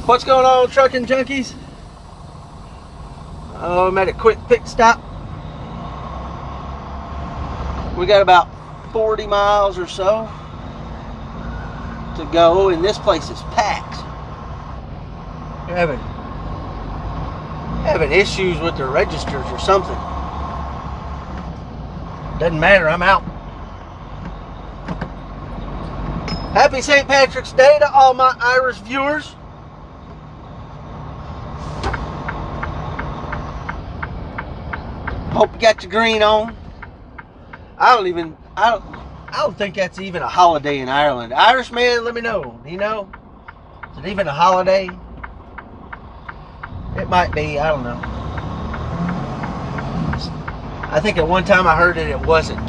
What's going on, trucking junkies? Oh, I'm at a quick pit stop. We got about 40 miles or so to go, and this place is packed. Having issues with their registers or something. Doesn't matter, I'm out. Happy St. Patrick's Day to all my Irish viewers. Hope you got your green on. I don't think that's even a holiday in Ireland. Irish man, let me know. Do you know? Is it even a holiday? It might be, I don't know. I think at one time I heard it wasn't.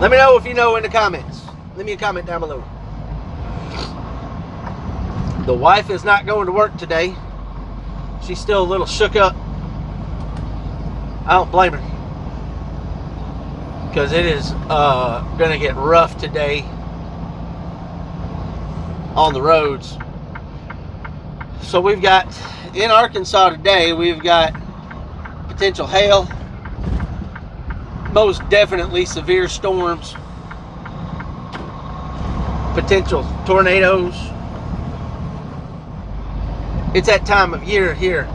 Let me know if you know in the comments. Leave me a comment down below. The wife is not going to work today. She's still a little shook up. I don't blame her, because it is going to get rough today on the roads. So we've got, in Arkansas today, we've got potential hail, most definitely severe storms, potential tornadoes. It's that time of year here.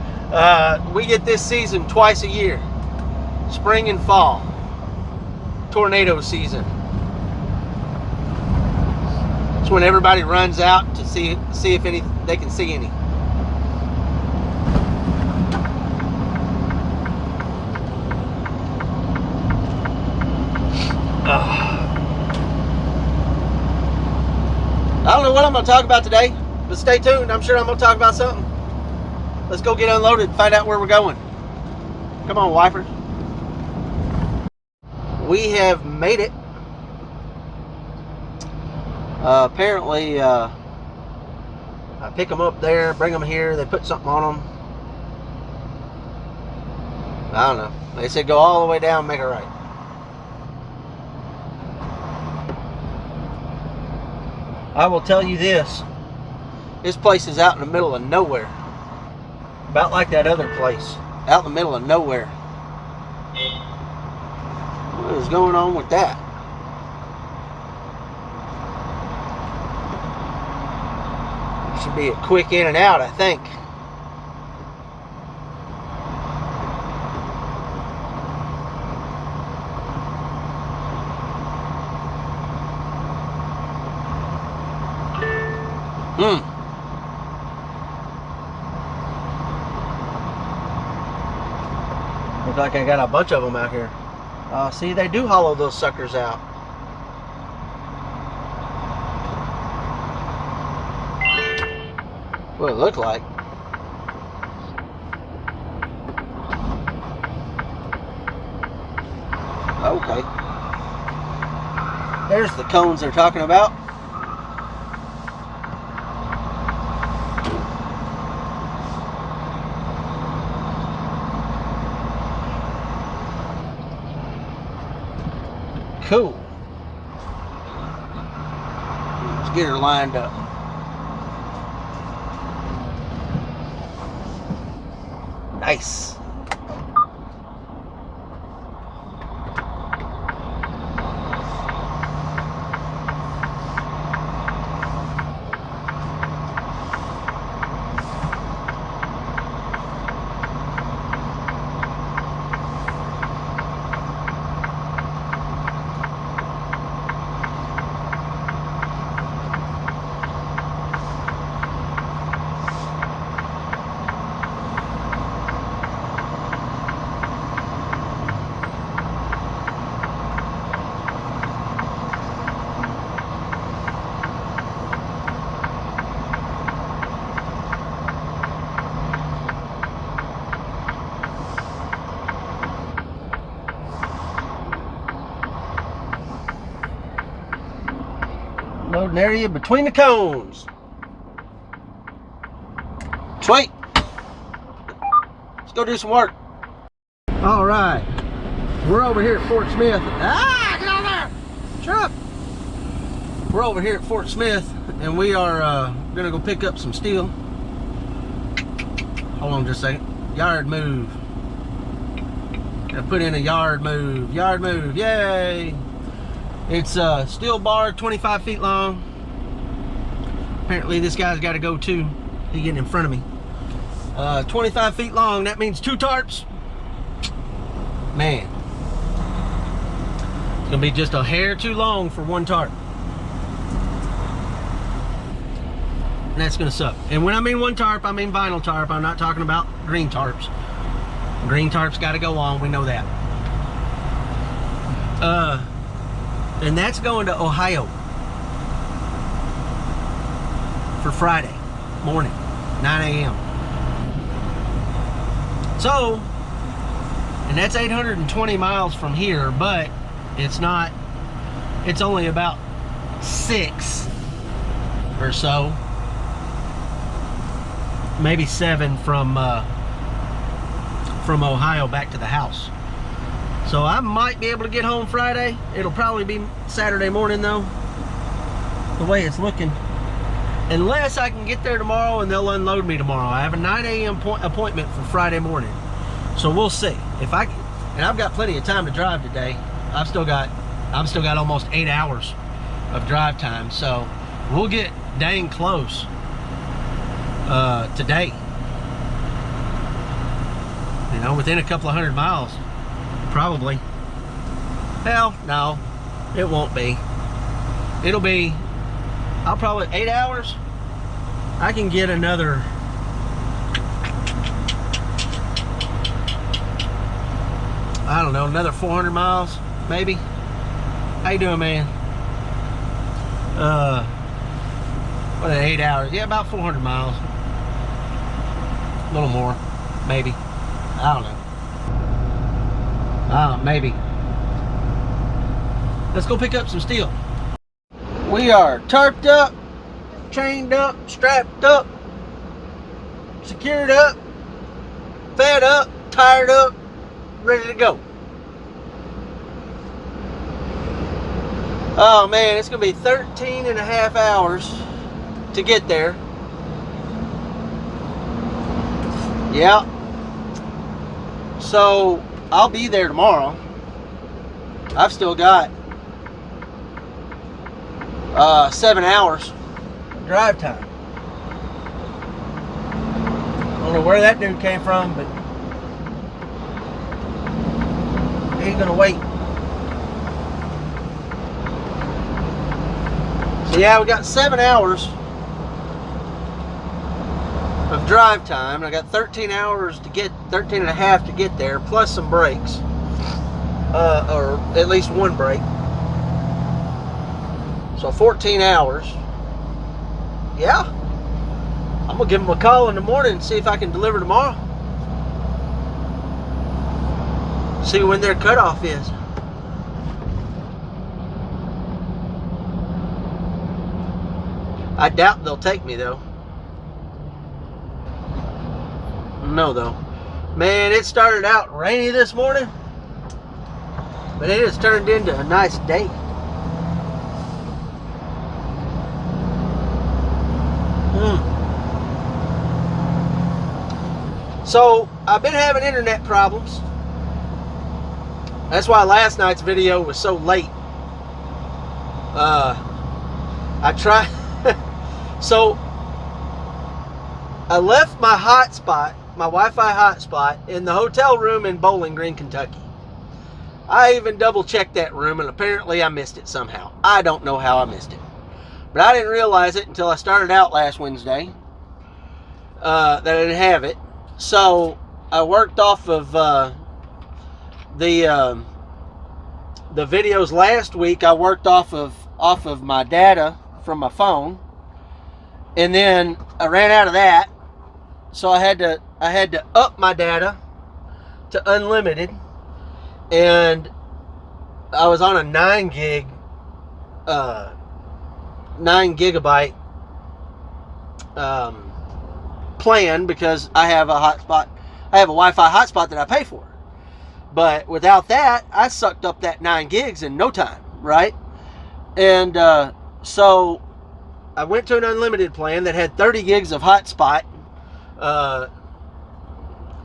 We get this season twice a year, spring and fall, tornado season. It's when everybody runs out to see if they can see any. I don't know what I'm going to talk about today, but stay tuned. I'm sure I'm going to talk about something. Let's go get unloaded and find out where we're going. Come on, wipers. We have made it. Apparently, I pick them up there, bring them here. They put something on them. I don't know. They said go all the way down, make it right. I will tell you this. This place is out in the middle of nowhere. About like that other place. Out in the middle of nowhere. What is going on with that? Should be a quick in and out, I think. Looks like I got a bunch of them out here. See, they do hollow those suckers out. What it looked like. Okay. There's the cones they're talking about. Cool. Let's get her lined up. Nice. Loading area between the cones. Sweet. Let's go do some work. All right. We're over here at Fort Smith. Ah, get on there. Shut up. We're over here at Fort Smith, and we are gonna go pick up some steel. Hold on just a second. Yard move. Gotta put in a yard move. Yard move, yay! It's a steel bar, 25 feet long. Apparently this guy's gotta go too. He's getting in front of me. 25 feet long, that means 2 tarps. Man. It's gonna be just a hair too long for 1 tarp. And that's gonna suck. And when I mean 1 tarp, I mean vinyl tarp. I'm not talking about green tarps. Green tarps gotta go on, we know that. And that's going to Ohio for Friday morning, 9 a.m. So, and that's 820 miles from here, but it's not, it's only about 6 or so, maybe 7 from Ohio back to the house. So I might be able to get home Friday. It'll probably be Saturday morning though, the way it's looking. Unless I can get there tomorrow and they'll unload me tomorrow. I have a 9 a.m. appointment for Friday morning. So we'll see. If I can, and I've got plenty of time to drive today. I've still got almost 8 hours of drive time. So we'll get dang close today. You know, within a couple of 100 miles. Probably. Hell, no, it won't be. It'll be, I'll probably, 8 hours. I can get another, I don't know, another 400 miles, maybe. How you doing, man? What, 8 hours? Yeah, about 400 miles. A little more, maybe. I don't know. Maybe. Let's go pick up some steel. We are tarped up, chained up, strapped up, secured up, fed up, tired up, ready to go. Oh man, it's gonna be 13 and a half hours to get there. Yeah. So I'll be there tomorrow. I've still got 7 hours drive time. I don't know where that dude came from, but he ain't gonna wait. So yeah, we got 7 hours of drive time. I got 13 hours to get, 13 and a half to get there, plus some breaks, or at least 1 break. So 14 hours. Yeah, I'm gonna give them a call in the morning and see if I can deliver tomorrow. See when their cutoff is. I doubt they'll take me though. No though. Man, it started out rainy this morning, but it has turned into a nice day. So I've been having internet problems. That's why last night's video was so late. I tried. So I left my hotspot, my Wi-Fi hotspot, in the hotel room in Bowling Green, Kentucky. I even double checked that room, and apparently I missed it somehow. I don't know how I missed it, but I didn't realize it until I started out last Wednesday that I didn't have it. So I worked off of the videos last week. I worked off of my data from my phone, and then I ran out of that, so I had to up my data to unlimited, and I was on a 9 gigabyte plan because I have a hotspot. I have a Wi-Fi hotspot that I pay for. But without that, I sucked up that 9 gigs in no time, right? And So I went to an unlimited plan that had 30 gigs of hotspot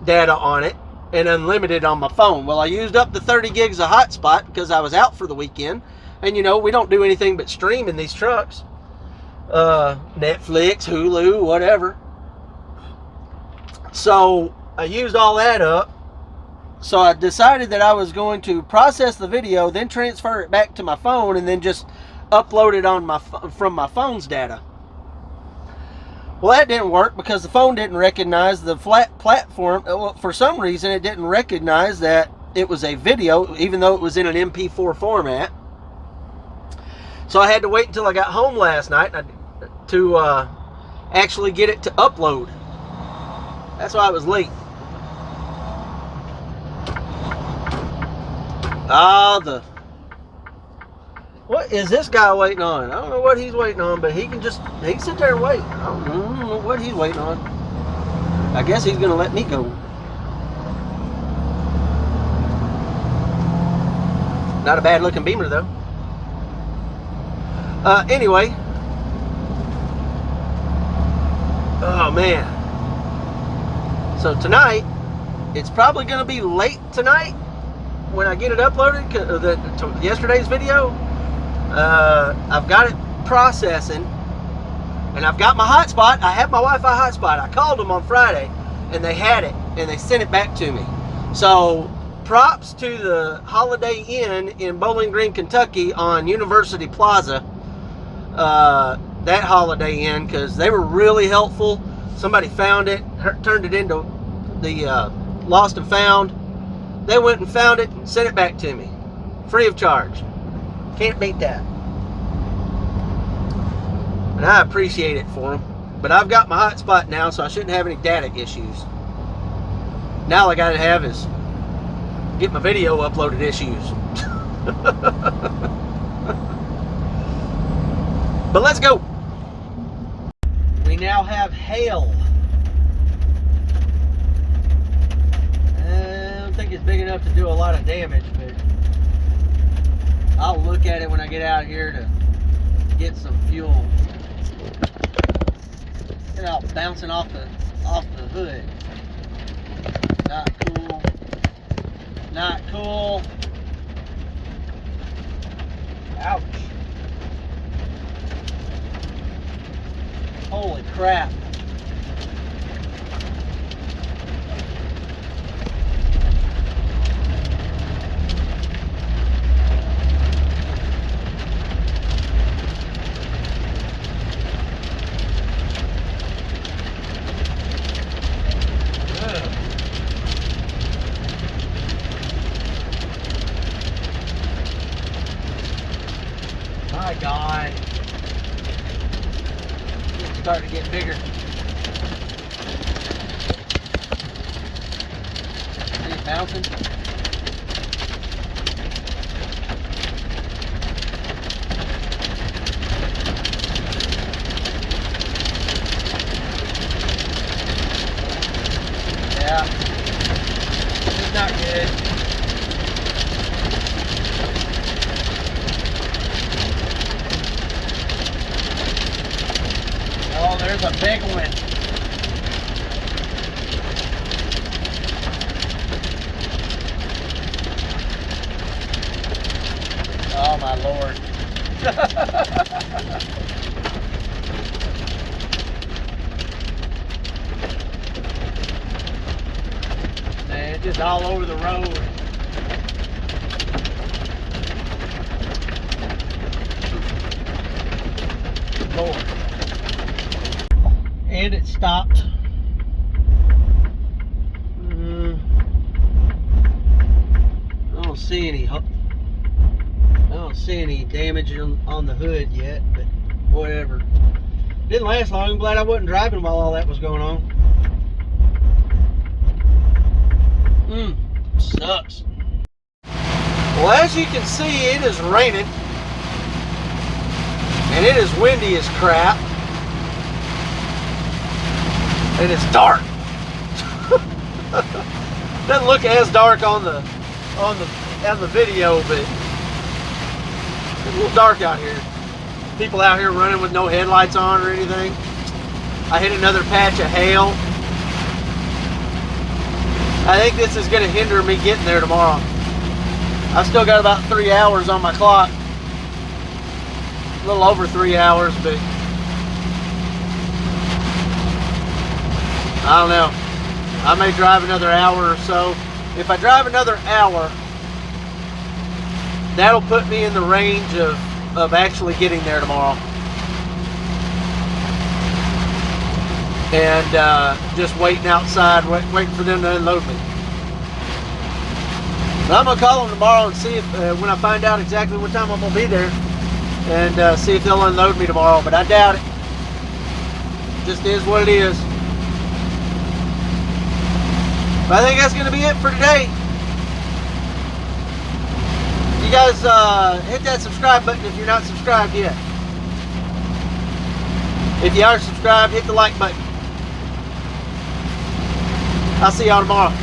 data on it and unlimited on my phone. Well, I used up the 30 gigs of hotspot because I was out for the weekend. And you know, we don't do anything but stream in these trucks. Netflix, Hulu, whatever. So I used all that up. So I decided that I was going to process the video, then transfer it back to my phone, and then just upload it on from my phone's data. Well, that didn't work because the phone didn't recognize the flat platform. Well, for some reason, it didn't recognize that it was a video, even though it was in an MP4 format. So I had to wait until I got home last night to actually get it to upload. That's why I was late. What is this guy waiting on? I don't know what he's waiting on, but he can sit there and wait. I don't know what he's waiting on. I guess he's gonna let me go. Not a bad looking Beamer though. Anyway. Oh man. So tonight, it's probably gonna be late tonight when I get it uploaded to yesterday's video. I've got it processing, and I've got my hotspot. I have my Wi-Fi hotspot. I called them on Friday, and they had it, and they sent it back to me. So props to the Holiday Inn in Bowling Green, Kentucky on University Plaza. That Holiday Inn, because they were really helpful. Somebody found it, turned it into the lost and found. They went and found it and sent it back to me, free of charge. Can't beat that. And I appreciate it for them. But I've got my hotspot now, so I shouldn't have any data issues. Now all I gotta have is get my video uploaded issues. But let's go. We now have hail. I don't think it's big enough to do a lot of damage, but I'll look at it when I get out here to get some fuel. Get out bouncing off the hood. Not cool. Not cool. Ouch. Holy crap. My God. It's starting to get bigger. See it bouncing? Yeah. It's not good. Oh, there's a big one. Oh my Lord. Man, it's just all over the road. Lord. And it stopped. I don't see any damage on the hood yet, but whatever. Didn't last long. I'm glad I wasn't driving while all that was going on. Sucks. Well, as you can see, it is raining. And it is windy as crap. And it's dark. Doesn't look as dark on the video, but it's a little dark out here. people out here running with no headlights on or anything. I hit another patch of hail. I think this is going to hinder me getting there tomorrow. I've still got about 3 hours on my clock. A little over 3 hours, but I don't know. I may drive another hour or so. If I drive another hour, that'll put me in the range of actually getting there tomorrow. And just waiting outside, waiting for them to unload me. But I'm going to call them tomorrow and see if, when I find out exactly what time I'm going to be there, and see if they'll unload me tomorrow. But I doubt it. Just is what it is. But I think that's going to be it for today. You guys hit that subscribe button if you're not subscribed yet. If you are subscribed, hit the like button. I'll see y'all tomorrow.